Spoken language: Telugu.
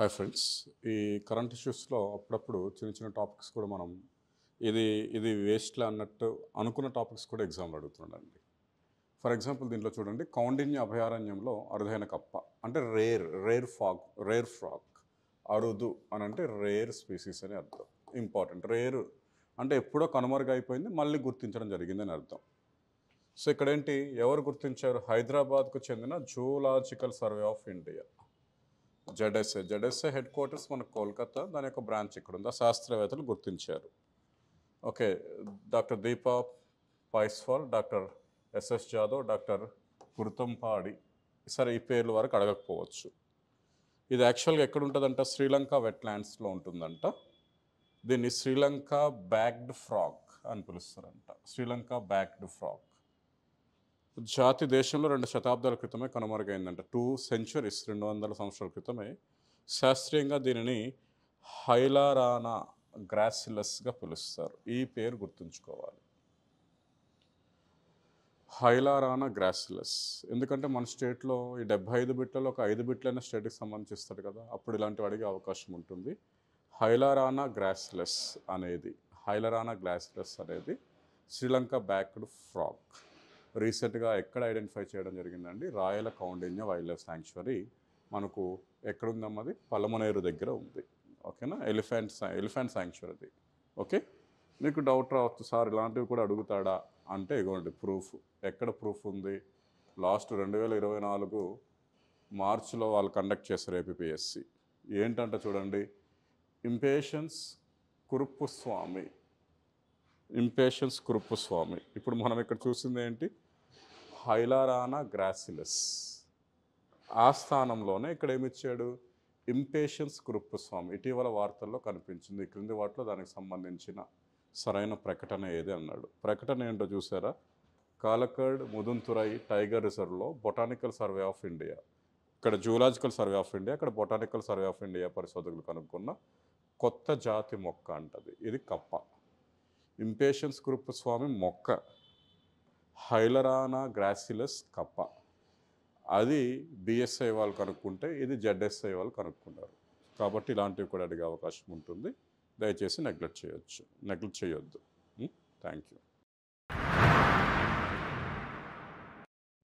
Hi friends. ఈ కరెంట్ ఇష్యూస్లో అప్పుడప్పుడు చిన్న చిన్న టాపిక్స్ కూడా మనం ఇది ఇది వేస్ట్లా అన్నట్టు అనుకున్న టాపిక్స్ కూడా ఎగ్జామ్లో అడుగుతున్నాడండి. ఫర్ ఎగ్జాంపుల్ దీంట్లో చూడండి, కౌండిన్య అభయారణ్యంలో అరుదైన కప్ప అంటే రేర్ ఫ్రాగ్. అరుదు అని అంటే రేర్ స్పీసీస్ అని అర్థం. ఇంపార్టెంట్. రేర్ అంటే ఎప్పుడో కనుమరుగైపోయింది, మళ్ళీ గుర్తించడం జరిగిందని అర్థం. సో ఇక్కడ ఏంటి, ఎవరు గుర్తించారు? హైదరాబాద్కు చెందిన zoological survey of India, ZSA headquarters మన కోల్కతా, దాని యొక్క బ్రాంచ్ ఇక్కడ ఉంది. ఆ శాస్త్రవేత్తలు గుర్తించారు. Okay, doctor Deepa Paiswal, doctor SS Jadhav, doctor Gurthampadi. సరే, ఈ పేర్ల వరకు అడగకపోవచ్చు. ఇది యాక్చువల్గా ఎక్కడ ఉంటుందంట? శ్రీలంక వెట్లాండ్స్లో ఉంటుందంట. దీన్ని శ్రీలంక బ్యాక్డ్ ఫ్రాగ్ అని పిలుస్తారంట. శ్రీలంక బ్యాక్డ్ ఫ్రాగ్ జాతి దేశంలో 2 శతాబ్దాల క్రితమే కనుమరుగైందంట. 2 centuries, 200 సంవత్సరాల క్రితమే. శాస్త్రీయంగా దీనిని హైలారానా గ్రాసిలస్గా పిలుస్తారు. ఈ పేరు గుర్తుంచుకోవాలి, హైలారానా గ్రాసిలస్. ఎందుకంటే మన స్టేట్లో ఈ 75 బిట్లలో ఒక 5 బిట్లైన స్టేట్కి సంబంధించిస్తాడు కదా, అప్పుడు ఇలాంటివి అడిగే అవకాశం ఉంటుంది. హైలారానా గ్రాసిలస్ అనేది శ్రీలంక బ్యాక్డ్ ఫ్రాగ్. రీసెంట్గా ఎక్కడ ఐడెంటిఫై చేయడం జరిగిందండి? రాయల కౌండిన్య వైల్డ్ లైఫ్ శాంక్చురీ. మనకు ఎక్కడుందమ్మది? పలమనేరు దగ్గర ఉంది. ఓకేనా? ఎలిఫెంట్ శాంక్చురీ అది. ఓకే, మీకు డౌట్ రావచ్చు, సార్ ఇలాంటివి కూడా అడుగుతాడా అంటే, ఇగోండి ప్రూఫ్. ఎక్కడ ప్రూఫ్ ఉంది? లాస్ట్ 2024 మార్చిలో వాళ్ళు కండక్ట్ చేశారు ఏపీపీఎస్సి. ఏంటంటే చూడండి, ఇంపేషన్స్ కురుప్పుస్వామి. ఇప్పుడు మనం ఇక్కడ చూసింది ఏంటి? హైలారానా గ్రాసిలస్. ఆ స్థానంలోనే ఇక్కడ ఏమిచ్చాడు? ఇంపేషన్స్ కురుప్పుస్వామి. ఇటీవల వార్తల్లో కనిపించింది. క్రింది వాటిలో దానికి సంబంధించిన సరైన ప్రకటన ఏది అన్నాడు. ప్రకటన ఏంటో చూసారా? కాలకడ్ ముదుంతురై టైగర్ రిజర్వ్లో బొటానికల్ సర్వే ఆఫ్ ఇండియా, ఇక్కడ జూలాజికల్ సర్వే ఆఫ్ ఇండియా, ఇక్కడ బొటానికల్ సర్వే ఆఫ్ ఇండియా పరిశోధకులు కనుక్కున్న కొత్త జాతి మొక్క అంటది. ఇది కప్ప. ఇంపేషన్స్ కురుప్పుస్వామి మొక్క, హైలరానా గ్రాసిలస్ కప్ప. అది బిఎస్ఐ వాళ్ళు కనుక్కుంటే, ఇది జెడ్ఎస్ఐ వాళ్ళు కనుక్కున్నారు. కాబట్టి ఇలాంటివి కూడా అడిగే అవకాశం ఉంటుంది. దయచేసి నెగ్లెక్ట్ చేయొద్దు. Thank you.